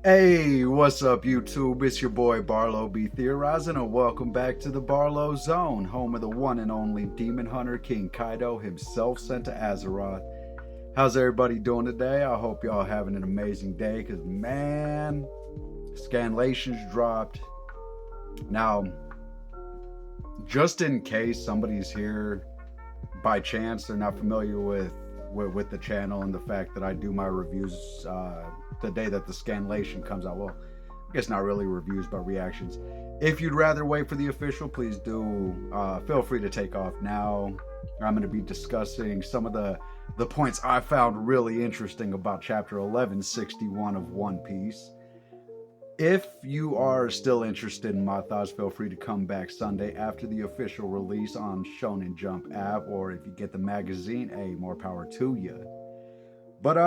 Hey, what's up, YouTube? It's your boy Barlow B. Theorizing, and welcome back to the Barlow Zone, home of the one and only demon hunter King Kaido himself sent to Azeroth. How's everybody doing today? I hope y'all having an amazing day, because man, scanlations dropped. Now, just in case somebody's here by chance, they're not familiar with the channel and the fact that I do my reviews the day that the scanlation comes out. Well, I guess not really reviews, but reactions. If you'd rather wait for the official, please do. Feel free to take off now. I'm going to be discussing some of the points I found really interesting about Chapter 1161 of One Piece. If you are still interested in my thoughts, feel free to come back Sunday after the official release on Shonen Jump app, or if you get the magazine, hey, more power to you. But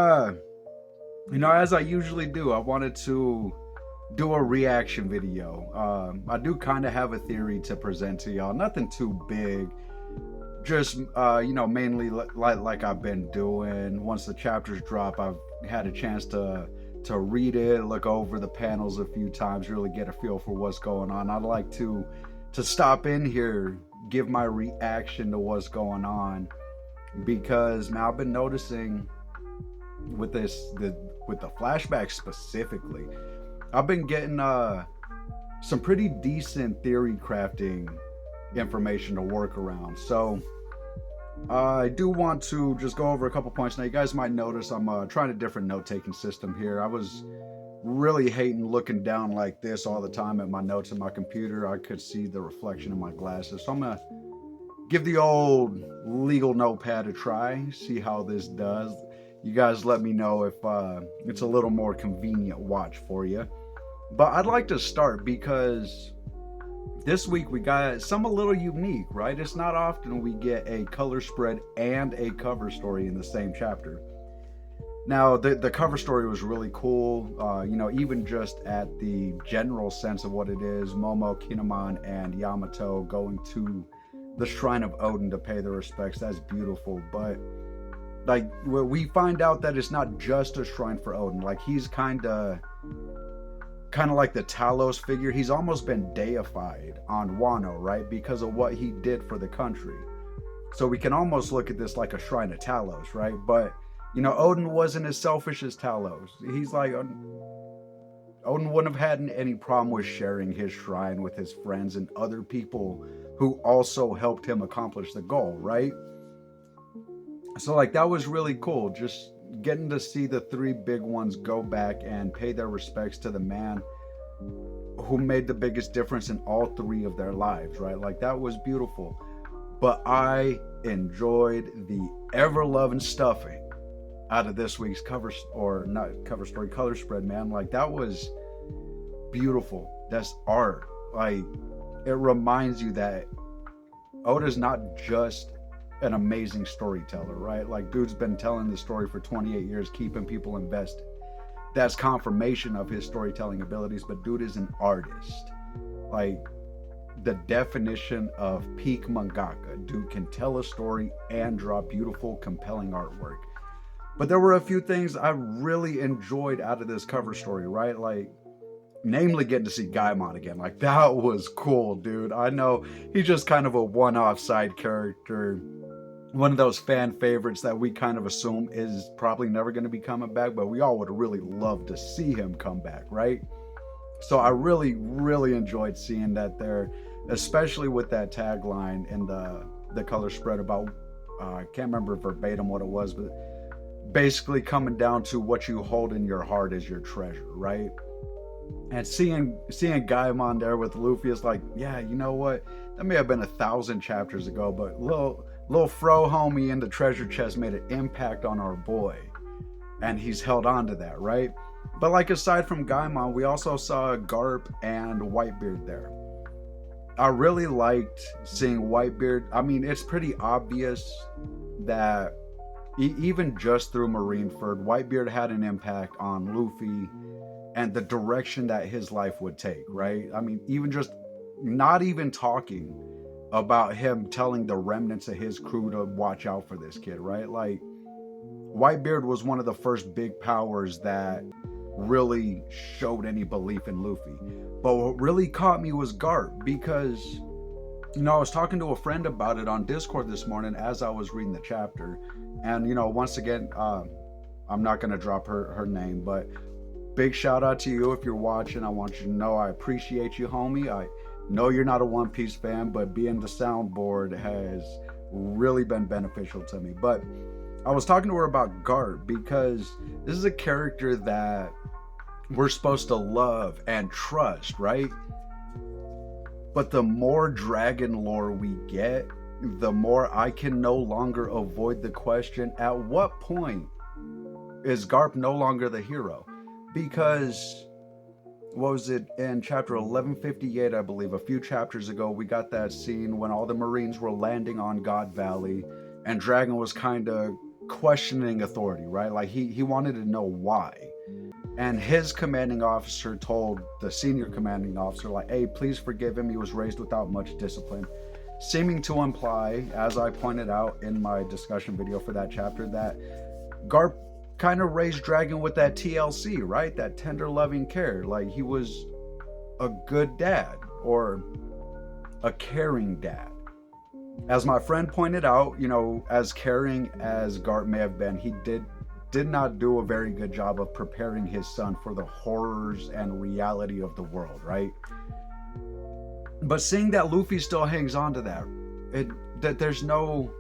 as I usually do, I wanted to do a reaction video. I do kind of have a theory to present to y'all. Nothing too big. Just mainly like I've been doing. Once the chapters drop, I've had a chance to read it, look over the panels a few times, really get a feel for what's going on. I'd like to stop in here, give my reaction to what's going on, because now I've been noticing with the flashback specifically, I've been getting some pretty decent theory crafting information to work around. So I do want to just go over a couple points. Now, you guys might notice I'm trying a different note-taking system here. I was really hating looking down like this all the time at my notes in my computer. I could see the reflection in my glasses. So I'm going to give the old legal notepad a try, see how this does. You guys let me know if it's a little more convenient watch for you. But I'd like to start because this week we got some a little unique, right? It's not often we get a color spread and a cover story in the same chapter. Now, the cover story was really cool, even just at the general sense of what it is. Momo, Kinemon, and Yamato going to the Shrine of Odin to pay their respects. That's beautiful. But like, we find out that it's not just a shrine for Odin. Like, he's kind of like the Talos figure. He's almost been deified on Wano, right? Because of what he did for the country. So we can almost look at this like a shrine of Talos, right? But, Odin wasn't as selfish as Talos. He's like, Odin wouldn't have had any problem with sharing his shrine with his friends and other people who also helped him accomplish the goal, right? So, like, that was really cool. Just getting to see the three big ones go back and pay their respects to the man who made the biggest difference in all three of their lives, right? Like, that was beautiful. But I enjoyed the ever-loving stuffing out of this week's color spread, man. Like, that was beautiful. That's art. Like, it reminds you that Oda's not just an amazing storyteller, right? Like, dude's been telling the story for 28 years, keeping people invested. That's confirmation of his storytelling abilities, but dude is an artist. Like, the definition of peak mangaka. Dude can tell a story and draw beautiful, compelling artwork. But there were a few things I really enjoyed out of this cover story, right? Like, namely getting to see Gaimon again. Like, that was cool, dude. I know he's just kind of a one-off side character, one of those fan favorites that we kind of assume is probably never going to be coming back, but we all would really love to see him come back, right? So I really, really enjoyed seeing that there, especially with that tagline in the color spread about, I can't remember verbatim what it was, but basically coming down to what you hold in your heart is your treasure, right? And seeing Gaimon there with Luffy is like, yeah, you know what? That may have been 1,000 chapters ago, but little Fro homie in the treasure chest made an impact on our boy, and he's held on to that, right? But like, aside from Gaimon, we also saw Garp and Whitebeard there. I really liked seeing Whitebeard. I mean, it's pretty obvious that even just through Marineford, Whitebeard had an impact on Luffy and the direction that his life would take, right? I mean, even just not even talking about him telling the remnants of his crew to watch out for this kid, right? Like, Whitebeard was one of the first big powers that really showed any belief in Luffy. But what really caught me was Garp, because I was talking to a friend about it on Discord this morning as I was reading the chapter. And, once again, I'm not going to drop her name, but big shout out to you if you're watching. I want you to know I appreciate you, homie. I know you're not a One Piece fan, but being the soundboard has really been beneficial to me. But I was talking to her about Garp because this is a character that we're supposed to love and trust, right? But the more dragon lore we get, the more I can no longer avoid the question, at what point is Garp no longer the hero? Because, what was it, in chapter 1158, I believe, a few chapters ago, we got that scene when all the Marines were landing on God Valley, and Dragon was kind of questioning authority, right? Like, he wanted to know why. And his commanding officer told the senior commanding officer, like, hey, please forgive him. He was raised without much discipline. Seeming to imply, as I pointed out in my discussion video for that chapter, that Garp kind of raised Dragon with that TLC, right? That tender, loving care. Like, he was a good dad, or a caring dad. As my friend pointed out, as caring as Garp may have been, he did not do a very good job of preparing his son for the horrors and reality of the world, right? But seeing that Luffy still hangs on to that there's no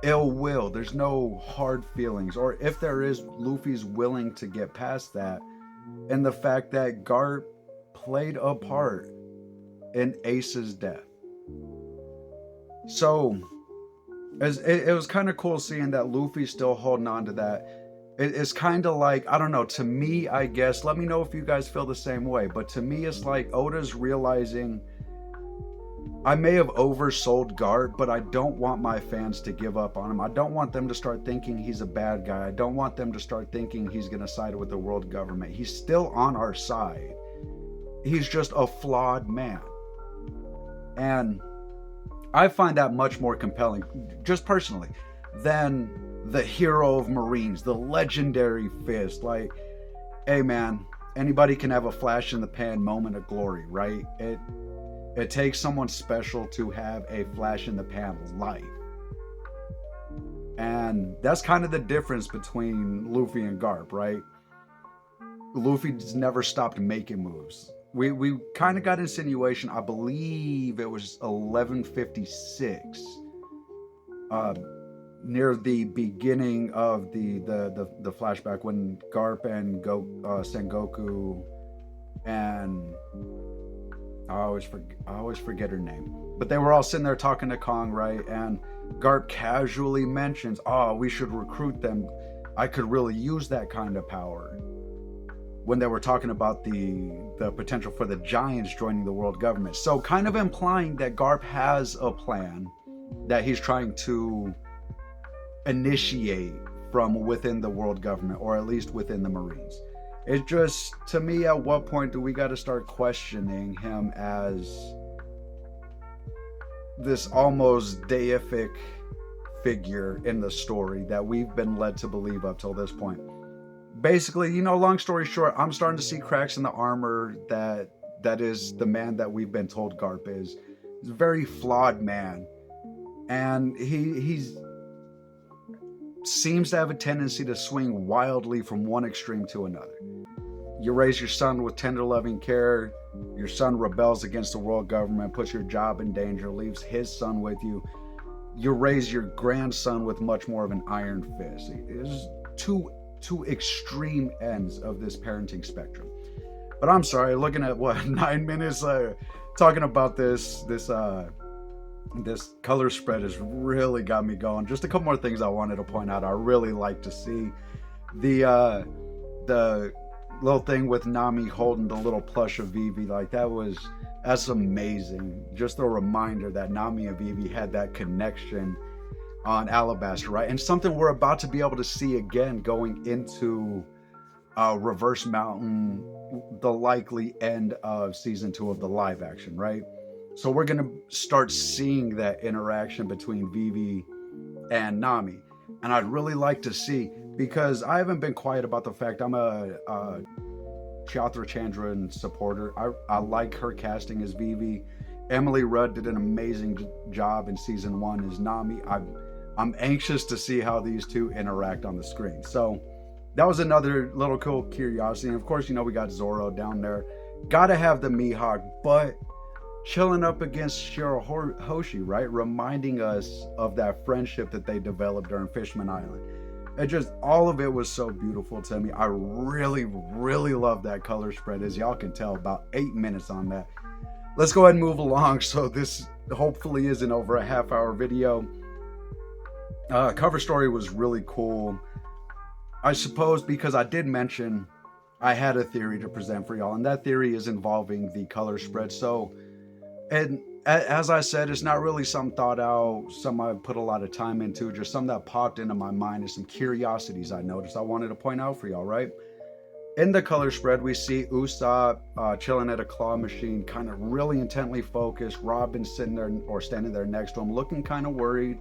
ill will, there's no hard feelings, or if there is, Luffy's willing to get past that, and the fact that Garp played a part in Ace's death. So it was kind of cool seeing that Luffy's still holding on to that. It's kind of like, I don't know, to me, I guess, let me know if you guys feel the same way, but to me, it's like Oda's realizing, I may have oversold Garp, but I don't want my fans to give up on him. I don't want them to start thinking he's a bad guy. I don't want them to start thinking he's going to side with the world government. He's still on our side. He's just a flawed man. And I find that much more compelling, just personally, than the hero of Marines, the legendary Fist. Like, hey man, anybody can have a flash in the pan moment of glory, right? It takes someone special to have a flash in the pan life. And that's kind of the difference between Luffy and Garp, right? Luffy's never stopped making moves. We kind of got insinuation, I believe it was 1156, near the beginning of the flashback, when Garp and Sengoku and I always forget her name, but they were all sitting there talking to Kong, right? And Garp casually mentions, oh, we should recruit them. I could really use that kind of power. When they were talking about the potential for the Giants joining the world government. So kind of implying that Garp has a plan that he's trying to initiate from within the world government, or at least within the Marines. It just, to me, at what point do we got to start questioning him as this almost deific figure in the story that we've been led to believe up till this point? Basically, long story short, I'm starting to see cracks in the armor that is the man that we've been told Garp is. He's a very flawed man, and he seems to have a tendency to swing wildly from one extreme to another. You raise your son with tender, loving care. Your son rebels against the world government, puts your job in danger, leaves his son with you. You raise your grandson with much more of an iron fist. It's two extreme ends of this parenting spectrum. But I'm sorry, looking at 9 minutes talking about this color spread has really got me going. Just a couple more things I wanted to point out. I really like to see the little thing with Nami holding the little plush of Vivi. Like, that's amazing. Just a reminder that Nami and Vivi had that connection on Alabasta, right? And something we're about to be able to see again going into Reverse Mountain, the likely end of season 2 of the live action, right? So we're going to start seeing that interaction between Vivi and Nami. And I'd really like to see, because I haven't been quiet about the fact I'm a Chatra Chandran supporter. I like her casting as Vivi. Emily Rudd did an amazing job in season 1 as Nami. I'm anxious to see how these two interact on the screen. So that was another little cool curiosity. And of course, we got Zoro down there. Gotta have the Mihawk, but chilling up against Shirahoshi, right? Reminding us of that friendship that they developed during Fishman Island. It just, all of it was so beautiful to me. I really, really love that color spread. As y'all can tell, about 8 minutes on that. Let's go ahead and move along. So this hopefully isn't over a half-hour video. Cover story was really cool. I suppose because I did mention I had a theory to present for y'all, and that theory is involving the color spread. So, and as I said, it's not really something thought out, something I put a lot of time into, just something that popped into my mind and some curiosities I noticed I wanted to point out for y'all, right? In the color spread, we see Usopp chilling at a claw machine, kind of really intently focused. Robin sitting there or standing there next to him, looking kind of worried.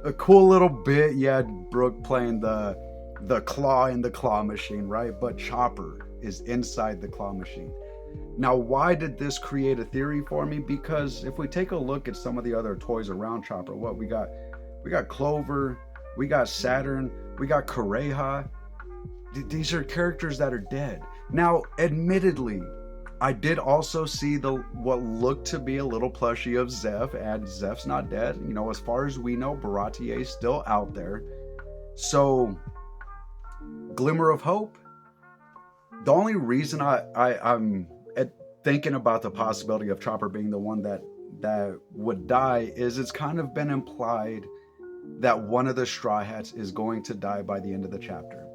A cool little bit, you had Brooke playing the claw in the claw machine, right? But Chopper is inside the claw machine. Now, why did this create a theory for me? Because if we take a look at some of the other toys around Chopper, what we got Clover, we got Saturn, we got Kureha. These are characters that are dead. Now, admittedly, I did also see what looked to be a little plushie of Zeph, and Zeph's not dead. As far as we know, Baratier is still out there. So, glimmer of hope. The only reason I'm thinking about the possibility of Chopper being the one that would die is it's kind of been implied that one of the Straw Hats is going to die by the end of the chapter.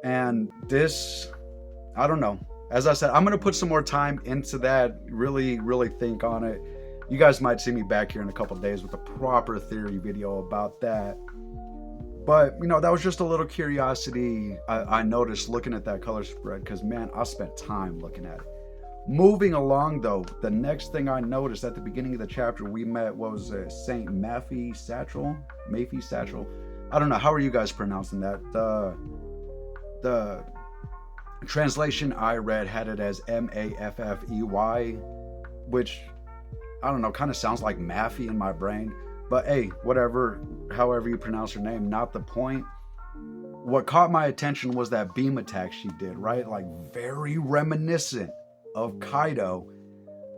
And this, I don't know. As I said, I'm going to put some more time into that, really, really think on it. You guys might see me back here in a couple of days with a proper theory video about that. But, that was just a little curiosity I noticed looking at that color spread, because, man, I spent time looking at it. Moving along, though, the next thing I noticed at the beginning of the chapter, we met, what was it, Saint Maffey Satchel? I don't know. How are you guys pronouncing that? The translation I read had it as Maffey, which, I don't know, kind of sounds like Maffey in my brain. But hey, whatever, however you pronounce her name, not the point. What caught my attention was that beam attack she did, right? Like very reminiscent of Kaido.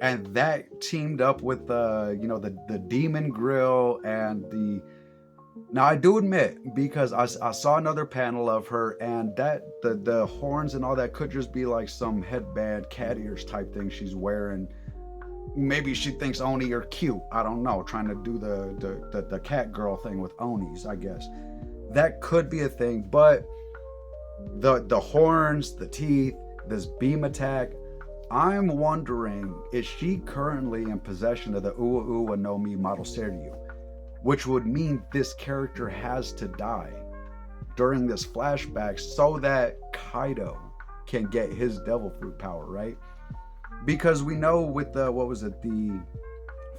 And that teamed up with the demon grill and the... Now I do admit, because I saw another panel of her, and that the horns and all that could just be like some headband, cat ears type thing she's wearing. Maybe she thinks Oni are cute. I don't know. Trying to do the cat girl thing with Onis, I guess. That could be a thing. But the horns, the teeth, this beam attack, I'm wondering, is she currently in possession of the Ua Ua no Mi model Seiryu? Which would mean this character has to die during this flashback so that Kaido can get his devil fruit power, right? Because we know with the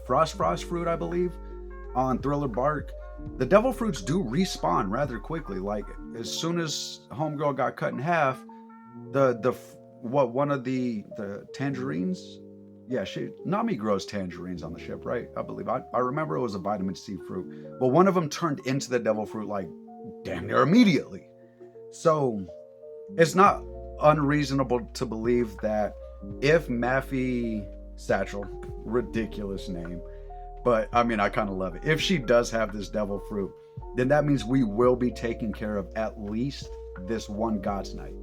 Frost fruit, I believe, on Thriller Bark, the devil fruits do respawn rather quickly. Like as soon as Homegirl got cut in half, one of the tangerines, yeah, Nami grows tangerines on the ship, right? I believe I remember it was a vitamin C fruit, but one of them turned into the devil fruit like damn near immediately. So it's not unreasonable to believe that if Maffey Satchel, ridiculous name, but I mean, I kind of love it. If she does have this devil fruit, then that means we will be taking care of at least this one God's Night.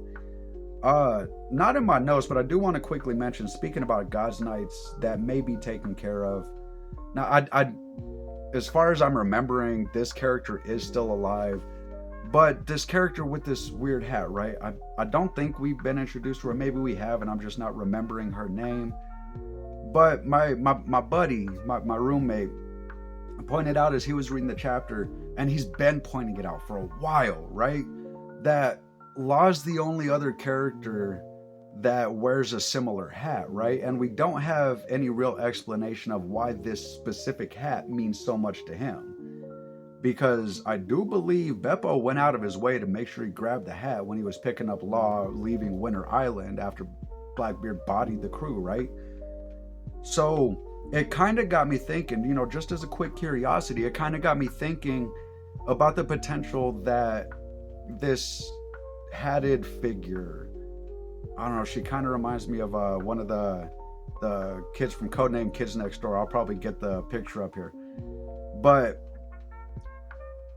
Not in my notes, but I do want to quickly mention, speaking about God's Nights that may be taken care of. Now, I as far as I'm remembering, this character is still alive. But this character with this weird hat, right? I don't think we've been introduced to her. Maybe we have, and I'm just not remembering her name. But my buddy, my roommate, pointed out as he was reading the chapter, and he's been pointing it out for a while, right? That Law's the only other character that wears a similar hat, right? And we don't have any real explanation of why this specific hat means so much to him. because I do believe Beppo went out of his way to make sure he grabbed the hat when he was picking up Law leaving Winter Island after Blackbeard bodied the crew, right? So it kind of got me thinking, just as a quick curiosity, it kind of got me thinking about the potential that this hatted figure, I don't know, she kind of reminds me of one of the kids from Codename Kids Next Door. I'll probably get the picture up here. But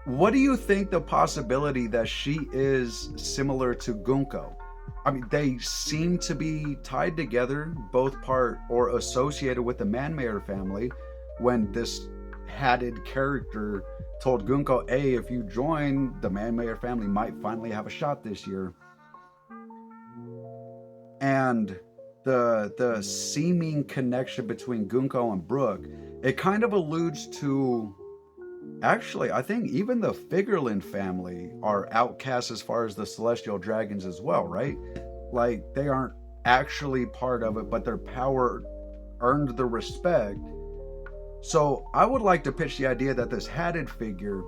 what do you think the possibility that she is similar to Gunko? I mean, they seem to be tied together, both part or associated with the Manmayer family, when this hatted character told Gunko, hey, if you join, the Manmayer family might finally have a shot this year. And the seeming connection between Gunko and Brook, it kind of alludes to, actually, I think even the Figureland family are outcasts as far as the Celestial Dragons as well, right? Like, they aren't actually part of it, but their power earned the respect. So I would like to pitch the idea that this hatted figure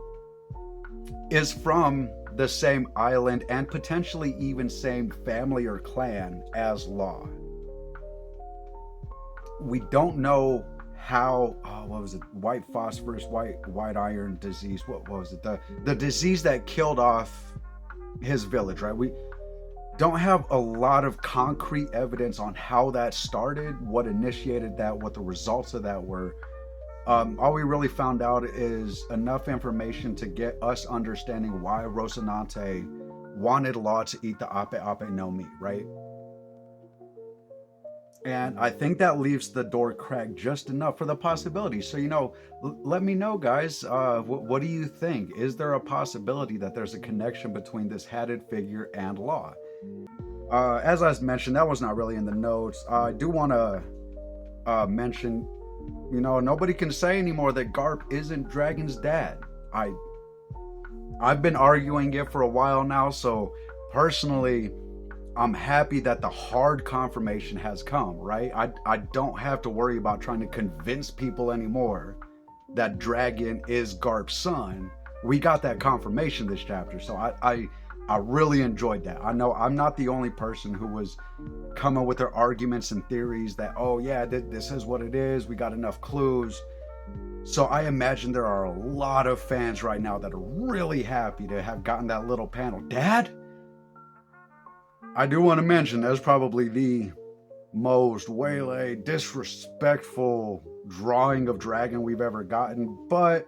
is from the same island and potentially even same family or clan as Law. We don't know how, what was it, white phosphorus, white iron disease, what was it, the disease that killed off his village, right? We don't have a lot of concrete evidence on how that started, what initiated that, what the results of that were. All we really found out is enough information to get us understanding why Rocinante wanted Law to eat the Ape Ape no meat, right? And I think that leaves the door cracked just enough for the possibility. So, let me know, guys. What do you think? Is there a possibility that there's a connection between this hatted figure and Law? As I mentioned, that was not really in the notes. I do want to mention, nobody can say anymore that Garp isn't Dragon's dad. I've been arguing it for a while now, so personally, I'm happy that the hard confirmation has come, right? I don't have to worry about trying to convince people anymore that Dragon is Garp's son. We got that confirmation this chapter, so I really enjoyed that. I know I'm not the only person who was coming with their arguments and theories that, oh yeah, this is what it is, we got enough clues. So I imagine there are a lot of fans right now that are really happy to have gotten that little panel. Dad? I do want to mention that's probably the most waylaid, disrespectful drawing of Dragon we've ever gotten, but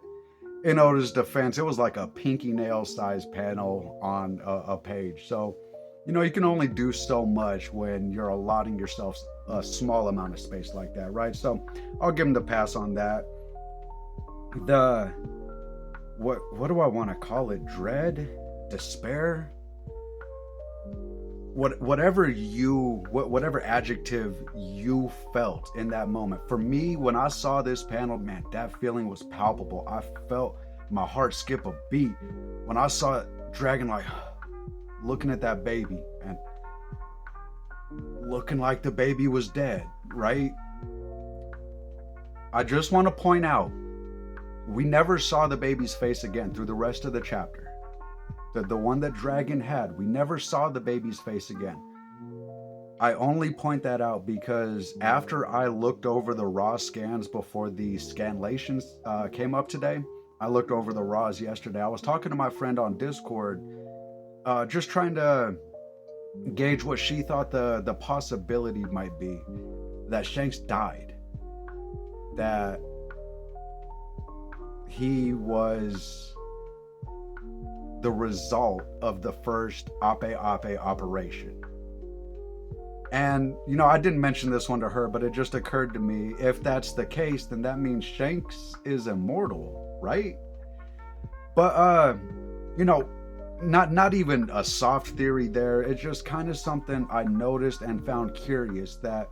in Oda's defense, it was like a pinky nail sized panel on a page. So, you can only do so much when you're allotting yourself a small amount of space like that, right? So I'll give him the pass on that. What do I want to call it? Dread? Despair? Whatever adjective you felt in that moment. For me, when I saw this panel, man, that feeling was palpable. I felt my heart skip a beat when I saw Dragon like looking at that baby and looking like the baby was dead, right? I just want to point out, we never saw the baby's face again through the rest of the chapter. The one that Dragon had, we never saw the baby's face again. I only point that out because after I looked over the raw scans before the scanlations came up today, I looked over the raws yesterday. I was talking to my friend on Discord, just trying to gauge what she thought the possibility might be that Shanks died, that he was the result of the first Ape Ape operation. And, I didn't mention this one to her, but it just occurred to me, if that's the case, then that means Shanks is immortal, right? But, not even a soft theory there. It's just kind of something I noticed and found curious, that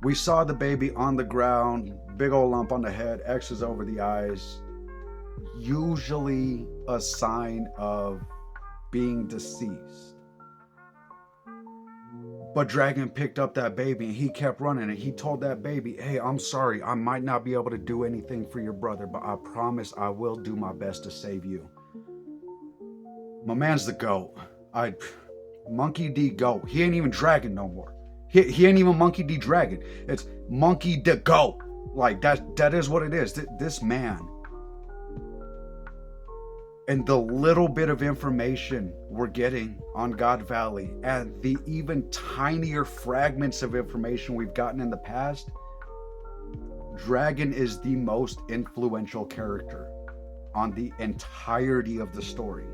we saw the baby on the ground, big old lump on the head, X's over the eyes, usually a sign of being deceased. But Dragon picked up that baby and he kept running, and he told that baby, hey, I'm sorry, I might not be able to do anything for your brother, but I promise I will do my best to save you. My man's the GOAT. Monkey D GOAT. He ain't even Dragon no more. He ain't even Monkey D Dragon. It's Monkey D GOAT. Like, that is what it is. This man, and the little bit of information we're getting on God Valley, and the even tinier fragments of information we've gotten in the past, Dragon is the most influential character on the entirety of the story.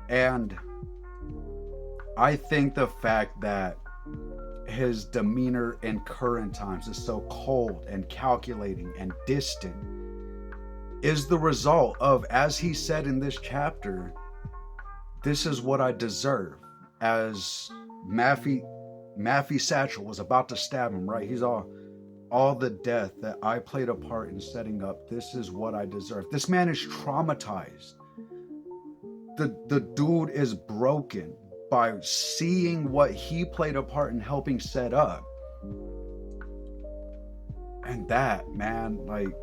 And I think the fact that his demeanor in current times is so cold and calculating and distant is the result of, as he said in this chapter, this is what I deserve. As Maffey Satchel was about to stab him, right? He's all the death that I played a part in setting up, this is what I deserve. This man is traumatized. The dude is broken by seeing what he played a part in helping set up. And that, man, like,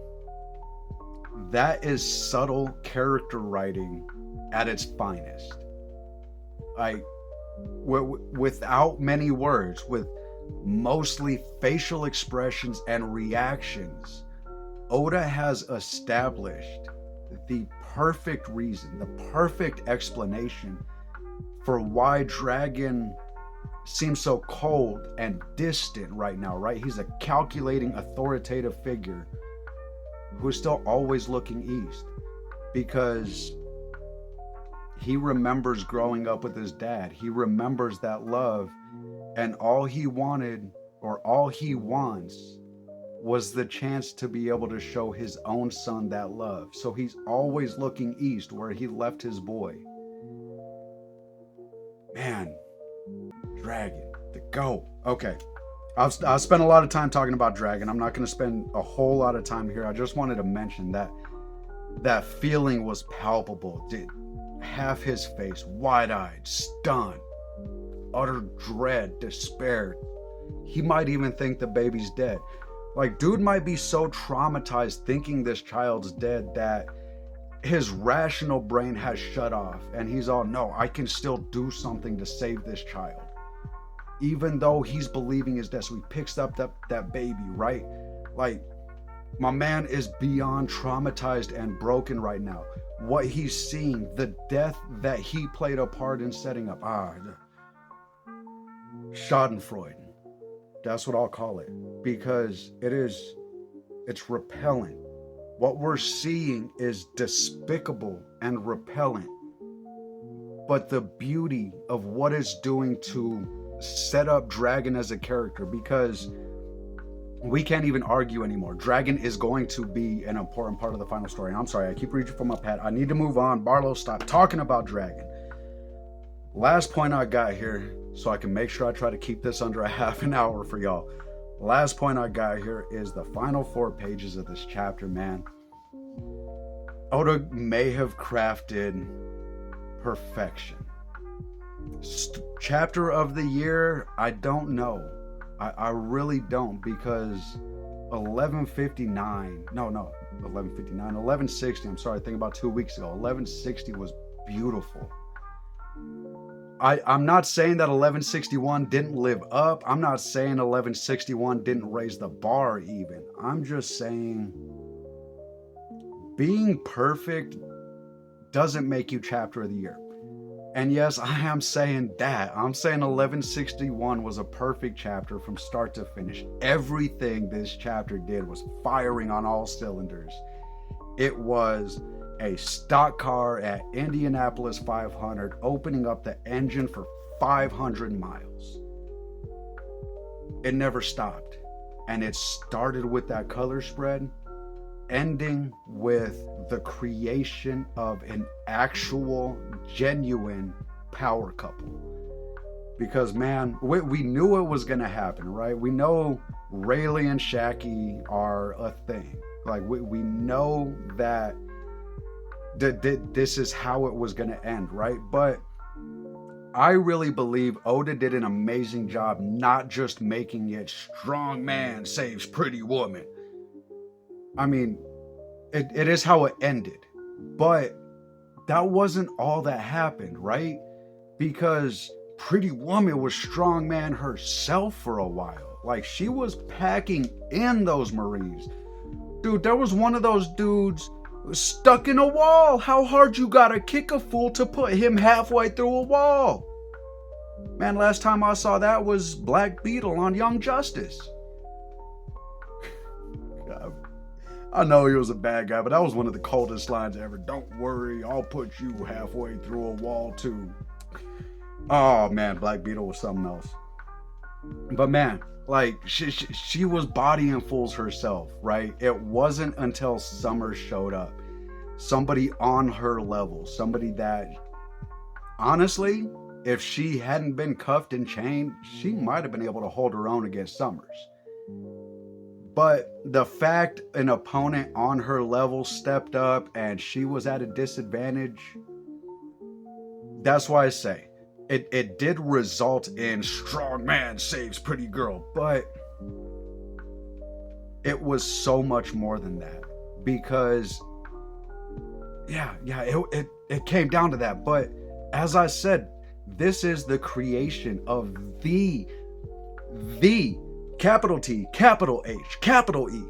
that is subtle character writing at its finest. Like, without many words, with mostly facial expressions and reactions, Oda has established the perfect reason, the perfect explanation for why Dragon seems so cold and distant right now, right? He's a calculating, authoritative figure who's still always looking east, because he remembers growing up with his dad. He remembers that love, and all he wanted, or all he wants, was the chance to be able to show his own son that love. So he's always looking east, where he left his boy. Man, Dragon, the GOAT. Okay, I've spent a lot of time talking about Dragon. I'm not going to spend a whole lot of time here. I just wanted to mention that feeling was palpable. Half his face, wide-eyed, stunned, utter dread, despair. He might even think the baby's dead. Like, dude might be so traumatized thinking this child's dead that his rational brain has shut off, and he's all, no, I can still do something to save this child. Even though he's believing his death. So he picks up that baby, right? Like, my man is beyond traumatized and broken right now. What he's seeing, the death that he played a part in setting up. Schadenfreude. That's what I'll call it. Because it's repellent. What we're seeing is despicable and repellent. But the beauty of what it's doing to set up Dragon as a character, because we can't even argue anymore. Dragon is going to be an important part of the final story. And I'm sorry, I keep reaching for my pad. I need to move on. Barlow, stop talking about Dragon. Last point I got here, so I can make sure I try to keep this under a half an hour for y'all. Last point I got here is the final 4 pages of this chapter, man. Oda may have crafted perfection. Chapter of the year, I don't know. I really don't, because 1160, I'm sorry, I think about 2 weeks ago, 1160 was beautiful. I'm not saying that 1161 didn't live up. I'm not saying 1161 didn't raise the bar even. I'm just saying being perfect doesn't make you chapter of the year. And yes, I am saying that. I'm saying 1161 was a perfect chapter from start to finish. Everything this chapter did was firing on all cylinders. It was a stock car at Indianapolis 500 opening up the engine for 500 miles. It never stopped. And it started with that color spread, ending with the creation of an actual, genuine power couple. Because, man, we knew it was going to happen, right? We know Rayleigh and Shaki are a thing. Like, we know that this is how it was going to end, right? But I really believe Oda did an amazing job not just making it strong man saves pretty woman. I mean, it is how it ended. But that wasn't all that happened, right? Because Pretty Woman was strongman herself for a while. Like, she was packing in those Marines. Dude, there was one of those dudes stuck in a wall. How hard you gotta kick a fool to put him halfway through a wall? Man, last time I saw that was Black Beetle on Young Justice. I know he was a bad guy, but that was one of the coldest lines ever. Don't worry, I'll put you halfway through a wall too. Oh man, Black Beetle was something else. But man, like she was bodying fools herself, right? It wasn't until Summer showed up. Somebody on her level, somebody that, honestly, if she hadn't been cuffed and chained, she might have been able to hold her own against Summers. But the fact an opponent on her level stepped up and she was at a disadvantage, that's why I say it did result in strong man saves pretty girl, but it was so much more than that. Because it came down to that. But as I said, this is the creation of the capital T, capital H, capital E,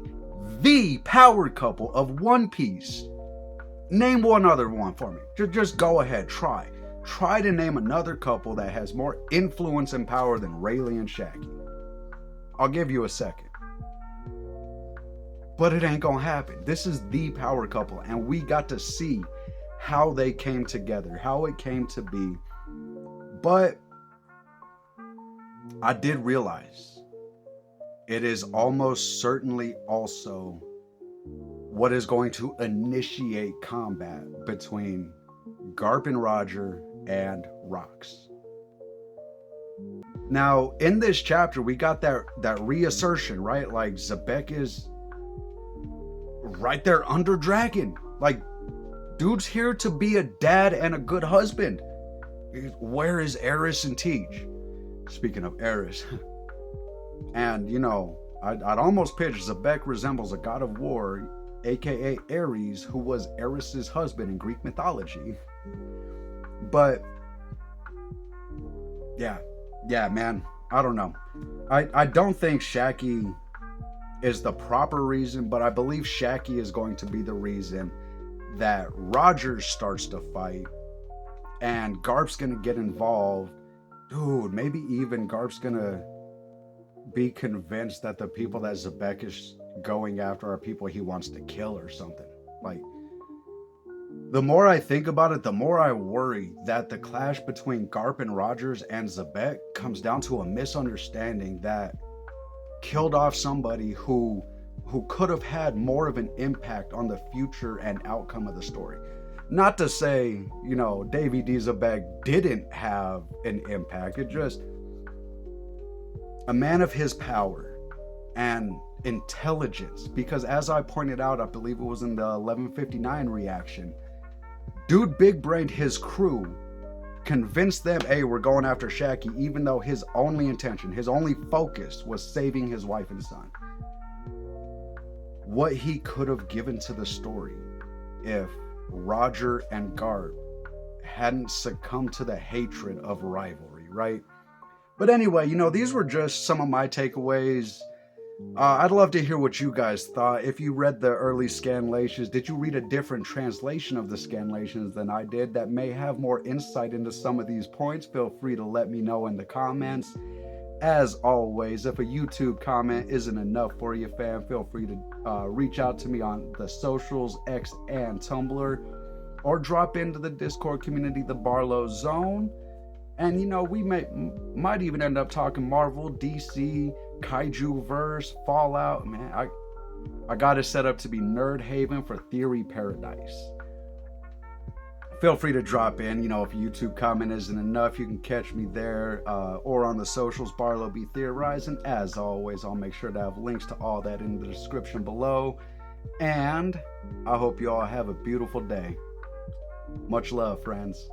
the power couple of One Piece. Name one other one for me. Just go ahead, try. Try to name another couple that has more influence and power than Rayleigh and Shaggy. I'll give you a second. But it ain't gonna happen. This is the power couple, and we got to see how they came together, how it came to be. But I did realize it is almost certainly also what is going to initiate combat between Garp and Roger and Rocks. Now, in this chapter, we got that reassertion, right? Like, Zebek is right there under Dragon. Like, dude's here to be a dad and a good husband. Where is Eris and Teach? Speaking of Eris. And, you know, I'd almost pitch Zebek resembles a god of war, aka Ares, who was Eris's husband in Greek mythology. But yeah, man, I don't know. I don't think Shaki is the proper reason, but I believe Shaki is going to be the reason that Roger starts to fight and Garp's gonna get involved. Dude, maybe even Garp's gonna be convinced that the people that Zebek is going after are people he wants to kill or something. Like, the more I think about it, the more I worry that the clash between Garp and Rogers and Zebek comes down to a misunderstanding that killed off somebody who could have had more of an impact on the future and outcome of the story. Not to say, you know, Davy D. Zebek didn't have an impact. It just, a man of his power and intelligence, because as I pointed out, I believe it was in the 1159 reaction, dude big brained his crew, convinced them, hey, we're going after Shaki, even though his only intention, his only focus was saving his wife and son. What he could have given to the story if Roger and Garp hadn't succumbed to the hatred of rivalry, right? But anyway, you know, these were just some of my takeaways. I'd love to hear what you guys thought. If you read the early scanlations, did you read a different translation of the scanlations than I did that may have more insight into some of these points? Feel free to let me know in the comments. As always, if a YouTube comment isn't enough for you, fam, feel free to reach out to me on the socials, X and Tumblr, or drop into the Discord community, the Barlow Zone. And, you know, we might even end up talking Marvel, DC, Kaiju verse, Fallout. Man, I got it set up to be Nerd Haven for Theory Paradise. Feel free to drop in. You know, if a YouTube comment isn't enough, you can catch me there or on the socials, Barlow Be Theorizing. As always, I'll make sure to have links to all that in the description below. And I hope you all have a beautiful day. Much love, friends.